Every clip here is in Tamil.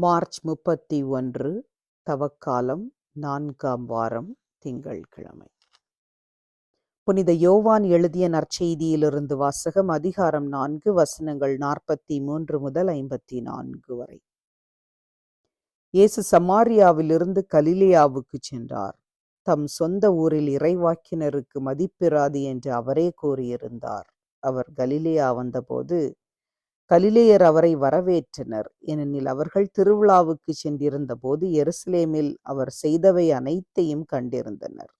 மார்ச் 31 தவக்காலம் 4ஆம் வாரம் திங்கட்கிழமை. புனித யோவான் எழுதிய நற்செய்தியிலிருந்து வாசகம். அதிகாரம் 4 வசனங்கள் 43 முதல் 54 வரை. இயேசு சமாரியாவிலிருந்து கலிலேயாவுக்கு சென்றார். தம் சொந்த ஊரில் இறைவாக்கினருக்கு மதிப்பிராது என்று அவரே கூறியிருந்தார். அவர் கலிலேயா வந்தபோது கலிலேயர் அவரை வரவேற்றனர். ஏனெனில் அவர்கள் திருவிழாவுக்கு சென்றிருந்த போது எருசலேமில் அவர் செய்தவை அனைத்தையும் கண்டிருந்தனர்.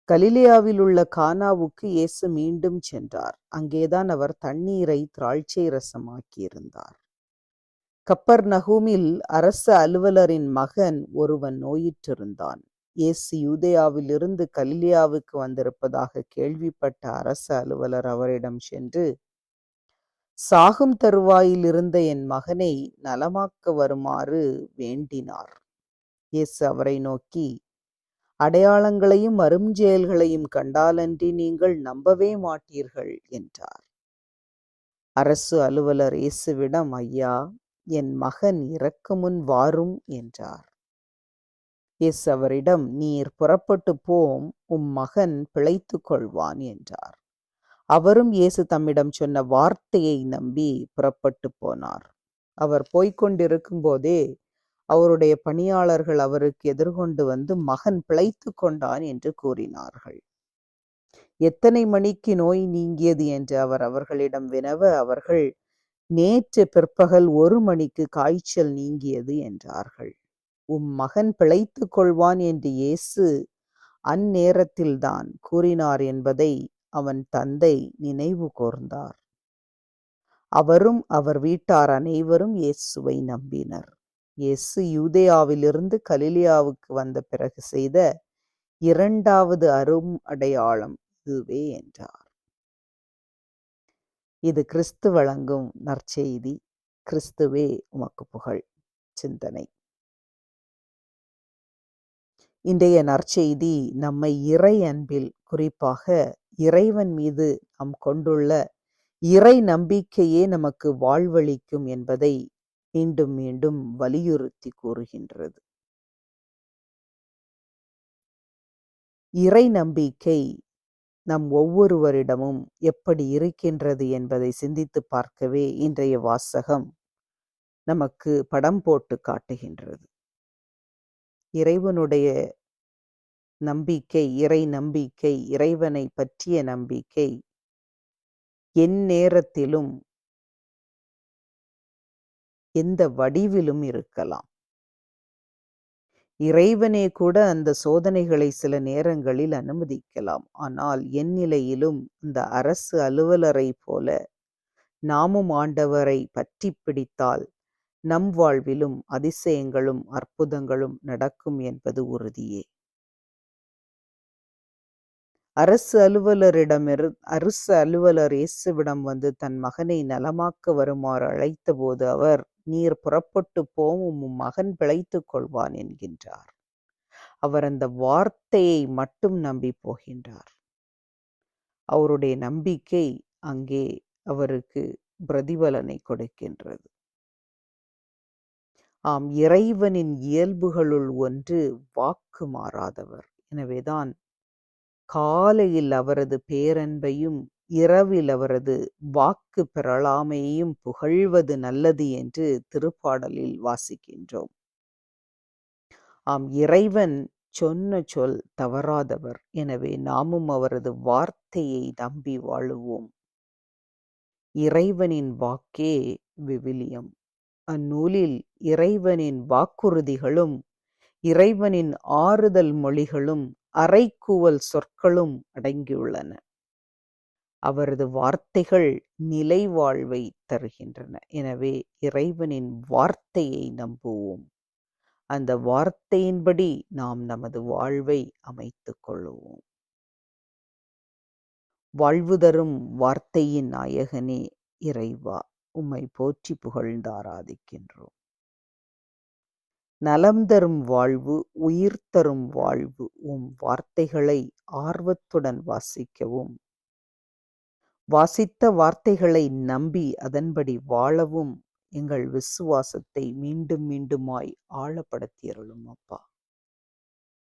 கலிலேயாவில் உள்ள கானாவுக்கு இயேசு மீண்டும் சென்றார். அங்கேதான் அவர் தண்ணீரை திராட்சை ரசமாக்கியிருந்தார். கப்பர்நகூமில் அரச அலுவலரின் மகன் ஒருவன் நோயுற்றிருந்தான். இயேசு யூதேயாவிலிருந்து கலிலேயாவுக்கு வந்திருப்பதாக கேள்விப்பட்ட அரச அலுவலர் அவரிடம் சென்று, சாகும் தருவாயில் இருந்த என் மகனை நலமாக்க வருமாறு வேண்டினார். இயேசு அவரை நோக்கி, அடையாளங்களையும் அருஞ்செயல்களையும் கண்டாலன்றி நீங்கள் நம்பவே மாட்டீர்கள் என்றார். அரசு அலுவலர் இயேசுவிடம், ஐயா, என் மகன் இறக்குமுன் வாரும் என்றார். இயேசு அவரிடம், நீர் புறப்பட்டு போம், மகன் பிழைத்துக் கொள்வான் என்றார். அவரும் இயேசு தம்மிடம் சொன்ன வார்த்தையை நம்பி புறப்பட்டு போனார். அவர் போய்கொண்டிருக்கும் போதே அவருடைய பணியாளர்கள் அவருக்கு எதிர்கொண்டு வந்து, மகன் பிழைத்து கொண்டான் என்று கூறினார்கள். எத்தனை மணிக்கு நோய் நீங்கியது என்று அவர் அவர்களிடம் வினவ, அவர்கள், நேற்று பிற்பகல் 1 மணிக்கு காய்ச்சல் நீங்கியது என்றார்கள். மகன் பிழைத்து கொள்வான் என்று இயேசு அந்நேரத்தில்தான் கூறினார் என்பதை அவன் தந்தை நினைவு கூர்ந்தார். அவரும் அவர் வீட்டார் அனைவரும் இயேசுவை நம்பினர். இயேசு யூதேயாவிலிருந்து கலிலேயாவுக்கு வந்த பிறகு செய்த 2வது அரும் அடையாளம் இதுவே என்றார். இது கிறிஸ்து வழங்கும் நற்செய்தி. கிறிஸ்துவே உமக்கு புகழ். சிந்தனை. இன்றைய நற்செய்தி நம்மை இறை அன்பில், குறிப்பாக இறைவன் மீது நாம் கொண்டுள்ள இறை நம்பிக்கையே நமக்கு வாழ்வளிக்கும் என்பதை மீண்டும் மீண்டும் வலியுறுத்தி கூறுகின்றது. இறை நம்பிக்கை நம் ஒவ்வொருவரிடமும் எப்படி இருக்கின்றது என்பதை சிந்தித்து பார்க்கவே இன்றைய வாசகம் நமக்கு படம் போட்டு காட்டுகின்றது. இறைவனுடைய நம்பிக்கை, இறை நம்பிக்கை, இறைவனை பற்றிய நம்பிக்கை எந்நேரத்திலும் எந்த வடிவிலும் இருக்கலாம். இறைவனே கூட அந்த சோதனைகளை சில நேரங்களில் அனுமதிக்கலாம். ஆனால் என் நிலையிலும் இந்த அரசு அலுவலரை போல நாமும் ஆண்டவரை பற்றி பிடித்தால் நம் வாழ்விலும் அதிசயங்களும் அற்புதங்களும் நடக்கும் என்பது உறுதியே. அரசு அலுவலர் இயேசுவிடம் வந்து தன் மகனை நலமாக்க வருமாறு அழைத்த போது அவர், நீர் புறப்பட்டு போம், மகன் பிழைத்துக் கொள்வான் என்கின்றார். அவர் அந்த வார்த்தையை மட்டும் நம்பி போகின்றார். அவருடைய நம்பிக்கை அங்கே அவருக்கு பிரதிபலனை கொடுக்கின்றது. ஆம், இறைவனின் இயல்புகளுள் ஒன்று வாக்கு மாறாதவர். எனவேதான் காலையில் அவரது பேரன்பையும் இரவில் அவரது வாக்கு பெறலாமையையும் புகழ்வது நல்லது என்று திருப்பாடலில் வாசிக்கின்றோம். ஆம், இறைவன் சொன்ன சொல் தவறாதவர். எனவே நாமும் அவரது வார்த்தையை நம்பி வாழுவோம். இறைவனின் வாக்கே விவிலியம். அந்நூலில் இறைவனின் வாக்குறுதிகளும் இறைவனின் ஆறுதல் மொழிகளும் அறைகூவல் சொற்களும் அடங்கியுள்ளன. அவரது வார்த்தைகள் நிலை வாழ்வை தருகின்றன. எனவே இறைவனின் வார்த்தையை நம்புவோம். அந்த வார்த்தையின்படி நாம் நமது வாழ்வை அமைத்துக் கொள்வோம். வாழ்வு தரும் வார்த்தையின் நாயகனே இறைவா, உம்மை போற்றி புகழ்ந்து ஆராதிக்கின்றோம். நலம் தரும் வாழ்வு, உயிர் தரும் வாழ்வு, வார்த்தைகளை ஆர்வத்துடன் வாசிக்கவும், வாசித்த வார்த்தைகளை நம்பி அதன்படி வாழவும் எங்கள் விசுவாசத்தை மீண்டும் மீண்டுமாய் ஆழப்படுத்தியருளும் அப்பா.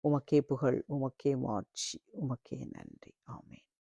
உமக்கே புகழ், உமக்கே மாட்சி, உமக்கே நன்றி. ஆமென்.